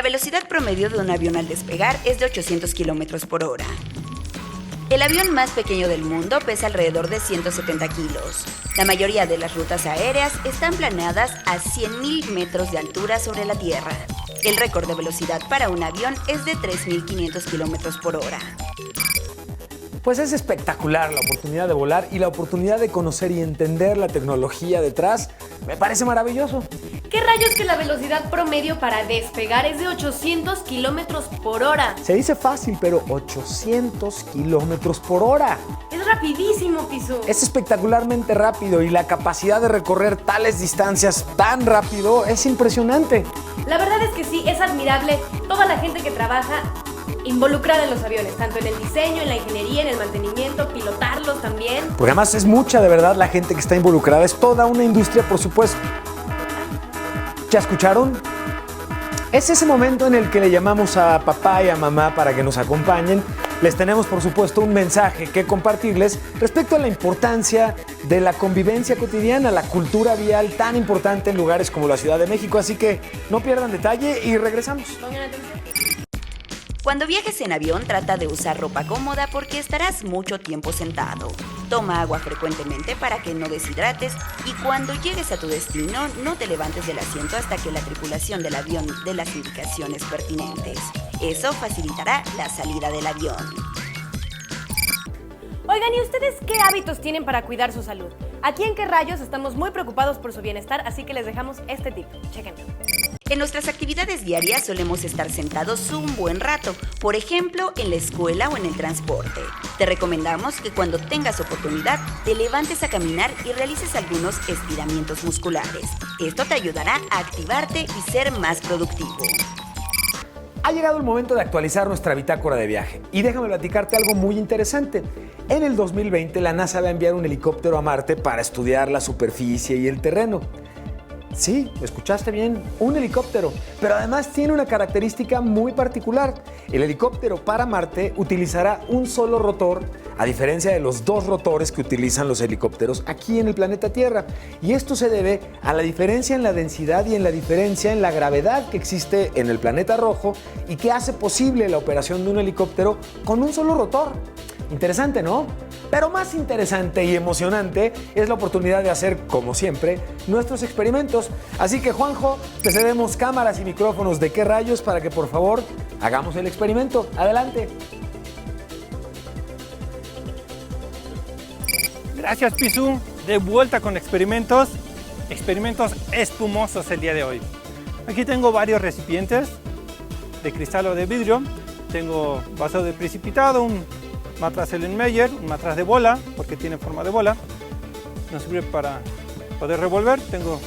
La velocidad promedio de un avión al despegar es de 800 kilómetros por hora. El avión más pequeño del mundo pesa alrededor de 170 kilos. La mayoría de las rutas aéreas están planeadas a 100.000 metros de altura sobre la Tierra. El récord de velocidad para un avión es de 3.500 kilómetros por hora. Pues es espectacular la oportunidad de volar y la oportunidad de conocer y entender la tecnología detrás. Me parece maravilloso. ¿Qué rayos que la velocidad promedio para despegar es de 800 kilómetros por hora? Se dice fácil, pero 800 kilómetros por hora. Es rapidísimo, Pisu. Es espectacularmente rápido y la capacidad de recorrer tales distancias tan rápido es impresionante. La verdad es que sí, es admirable toda la gente que trabaja involucrada en los aviones, tanto en el diseño, en la ingeniería, en el mantenimiento, pilotarlos también. Porque además es mucha de verdad la gente que está involucrada, es toda una industria, por supuesto. ¿Ya escucharon? Es ese momento en el que le llamamos a papá y a mamá para que nos acompañen. Les tenemos, por supuesto, un mensaje que compartirles respecto a la importancia de la convivencia cotidiana, la cultura vial tan importante en lugares como la Ciudad de México. Así que no pierdan detalle y regresamos. Pongan atención. Cuando viajes en avión, trata de usar ropa cómoda porque estarás mucho tiempo sentado. Toma agua frecuentemente para que no deshidrates y cuando llegues a tu destino, no te levantes del asiento hasta que la tripulación del avión dé las indicaciones pertinentes. Eso facilitará la salida del avión. Oigan, ¿y ustedes qué hábitos tienen para cuidar su salud? Aquí en ¿Qué rayos? Estamos muy preocupados por su bienestar, así que les dejamos este tip. Chequenlo. En nuestras actividades diarias solemos estar sentados un buen rato, por ejemplo, en la escuela o en el transporte. Te recomendamos que cuando tengas oportunidad, te levantes a caminar y realices algunos estiramientos musculares. Esto te ayudará a activarte y ser más productivo. Ha llegado el momento de actualizar nuestra bitácora de viaje. Y déjame platicarte algo muy interesante. En el 2020, la NASA va a enviar un helicóptero a Marte para estudiar la superficie y el terreno. Sí, escuchaste bien, un helicóptero, pero además tiene una característica muy particular. El helicóptero para Marte utilizará un solo rotor, a diferencia de los dos rotores que utilizan los helicópteros aquí en el planeta Tierra. Y esto se debe a la diferencia en la densidad y en la diferencia en la gravedad que existe en el planeta rojo y que hace posible la operación de un helicóptero con un solo rotor. Interesante, ¿no? Pero más interesante y emocionante es la oportunidad de hacer, como siempre, nuestros experimentos. Así que, Juanjo, te cedemos cámaras y micrófonos de ¿Qué rayos? Para que, por favor, hagamos el experimento. Adelante. Gracias, Pisu. De vuelta con experimentos espumosos el día de hoy. Aquí tengo varios recipientes de cristal o de vidrio. Tengo vaso de precipitado, un matraz Erlenmeyer, un matraz de bola, porque tiene forma de bola. Nos sirve para poder revolver. Tengo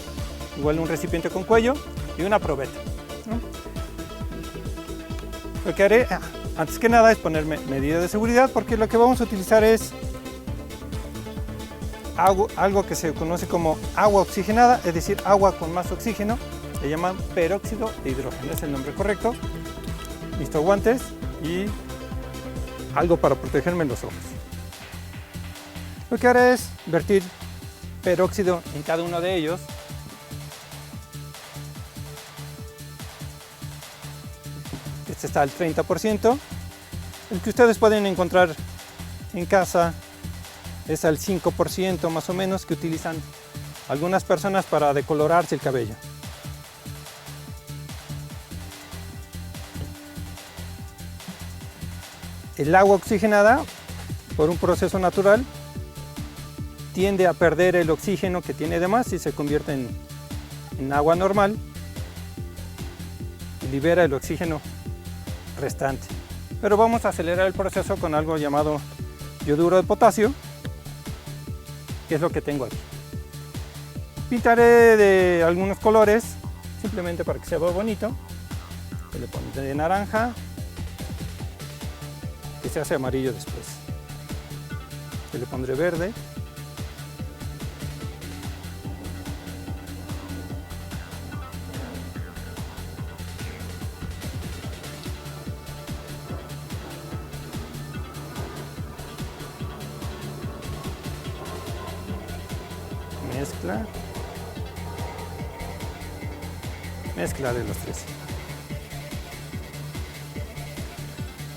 igual un recipiente con cuello y una probeta, ¿no? Lo que haré, antes que nada, es ponerme medidas de seguridad, porque lo que vamos a utilizar es algo que se conoce como agua oxigenada, es decir, agua con más oxígeno. Le llaman peróxido de hidrógeno, es el nombre correcto. Listo, guantes y algo para protegerme los ojos. Lo que haré es vertir peróxido en cada uno de ellos. Este está al 30%. El que ustedes pueden encontrar en casa es al 5% más o menos, que utilizan algunas personas para decolorarse el cabello. El agua oxigenada, por un proceso natural, tiende a perder el oxígeno que tiene de más y se convierte en agua normal y libera el oxígeno restante. Pero vamos a acelerar el proceso con algo llamado yoduro de potasio, que es lo que tengo aquí. Pintaré de algunos colores, simplemente para que se vea bonito. Le pondré naranja, que se hace amarillo después. Le pondré verde. Mezcla de los tres.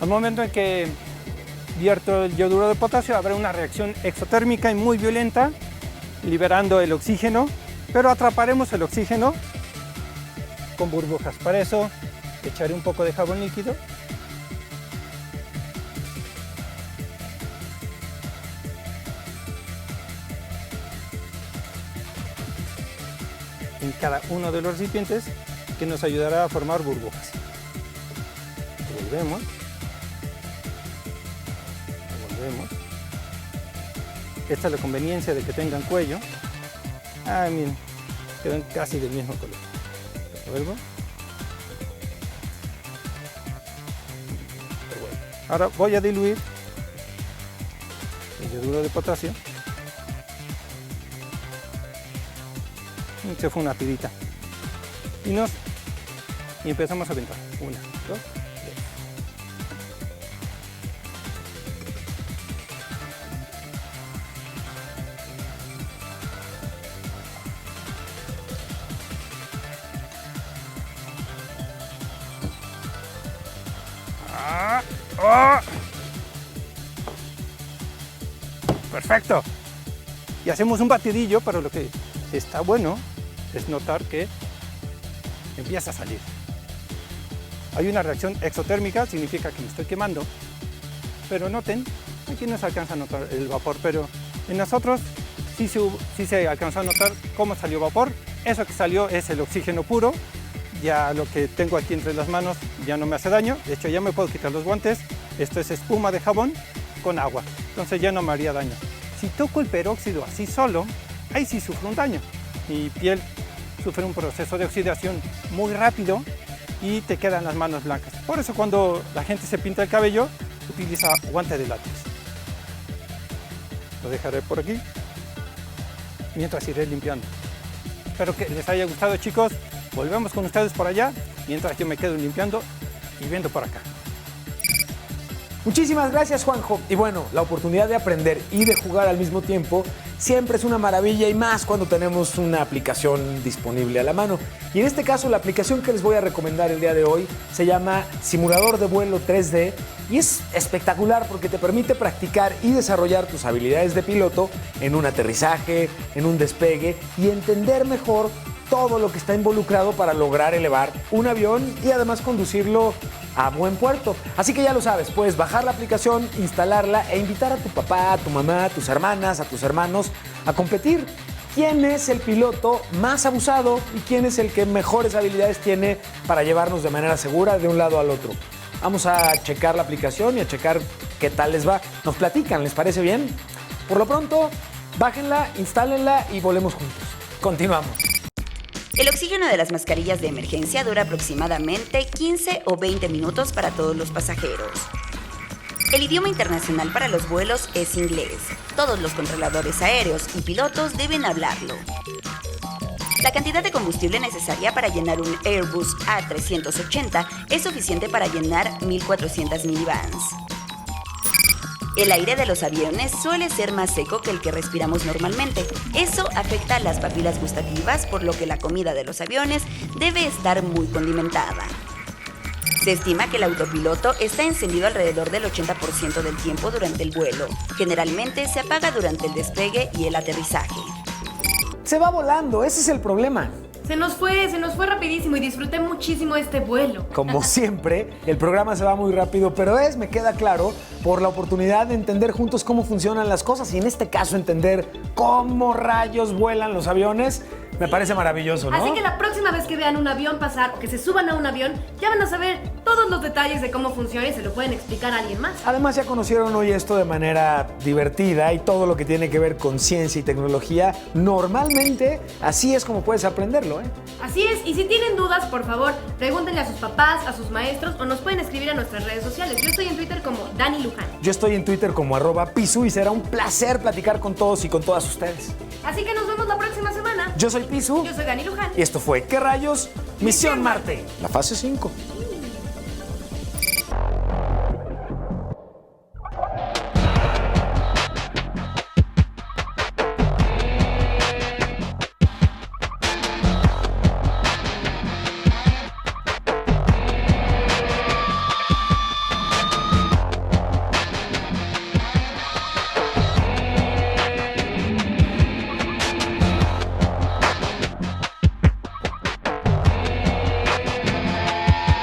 Al momento en que vierto el yoduro de potasio, habrá una reacción exotérmica y muy violenta, liberando el oxígeno, pero atraparemos el oxígeno con burbujas. Para eso echaré un poco de jabón líquido. En cada uno de los recipientes, que nos ayudará a formar burbujas. Volvemos. Esta es la conveniencia de que tengan cuello. Miren, quedan casi del mismo color. Vuelvo. Ahora voy a diluir el yoduro de potasio. Se fue una tirita. Y empezamos a aventar. 1, 2, 3. Perfecto. Y hacemos un batidillo, pero lo que está bueno es notar que empieza a salir. Hay una reacción exotérmica, significa que me estoy quemando, pero noten, aquí no se alcanza a notar el vapor, pero en nosotros sí se alcanzó a notar cómo salió vapor. Eso que salió es el oxígeno puro. Ya lo que tengo aquí entre las manos ya no me hace daño, de hecho ya me puedo quitar los guantes. Esto es espuma de jabón con agua, entonces ya no me haría daño. Si toco el peróxido así solo, ahí sí sufro un daño. Mi piel sufre un proceso de oxidación muy rápido y te quedan las manos blancas. Por eso cuando la gente se pinta el cabello, utiliza guante de látex. Lo dejaré por aquí, mientras iré limpiando. Espero que les haya gustado, chicos. Volvemos con ustedes por allá, mientras yo me quedo limpiando y viendo por acá. Muchísimas gracias, Juanjo. Y bueno, la oportunidad de aprender y de jugar al mismo tiempo siempre es una maravilla, y más cuando tenemos una aplicación disponible a la mano. Y en este caso, la aplicación que les voy a recomendar el día de hoy se llama Simulador de Vuelo 3D y es espectacular porque te permite practicar y desarrollar tus habilidades de piloto en un aterrizaje, en un despegue y entender mejor todo lo que está involucrado para lograr elevar un avión y además conducirlo a buen puerto. Así que ya lo sabes, puedes bajar la aplicación, instalarla e invitar a tu papá, a tu mamá, a tus hermanas, a tus hermanos a competir. ¿Quién es el piloto más abusado y quién es el que mejores habilidades tiene para llevarnos de manera segura de un lado al otro? Vamos a checar la aplicación y a checar qué tal les va. Nos platican, ¿les parece bien? Por lo pronto, bájenla, instálenla y volemos juntos. Continuamos. El oxígeno de las mascarillas de emergencia dura aproximadamente 15 o 20 minutos para todos los pasajeros. El idioma internacional para los vuelos es inglés. Todos los controladores aéreos y pilotos deben hablarlo. La cantidad de combustible necesaria para llenar un Airbus A380 es suficiente para llenar 1.400 minivans. El aire de los aviones suele ser más seco que el que respiramos normalmente. Eso afecta a las papilas gustativas, por lo que la comida de los aviones debe estar muy condimentada. Se estima que el autopiloto está encendido alrededor del 80% del tiempo durante el vuelo. Generalmente se apaga durante el despegue y el aterrizaje. Se va volando, ese es el problema. Se nos fue rapidísimo y disfruté muchísimo este vuelo. Como siempre, el programa se va muy rápido, pero me queda claro, por la oportunidad de entender juntos cómo funcionan las cosas y en este caso entender cómo rayos vuelan los aviones, me parece maravilloso, ¿no? Así que la próxima vez que vean un avión pasar o que se suban a un avión, ya van a saber todos los detalles de cómo funciona y se lo pueden explicar a alguien más. Además ya conocieron hoy esto de manera divertida y todo lo que tiene que ver con ciencia y tecnología, normalmente así es como puedes aprenderlo, ¿eh? Así es, y si tienen dudas, por favor, pregúntenle a sus papás, a sus maestros o nos pueden escribir a nuestras redes sociales. Yo estoy en Twitter como Dani Luján. Yo estoy en Twitter como @Pisu y será un placer platicar con todos y con todas ustedes. Así que nos vemos la próxima semana. Yo soy Pisu. Yo soy Dani Luján. Y esto fue ¿Qué rayos? Misión Marte, la fase 5.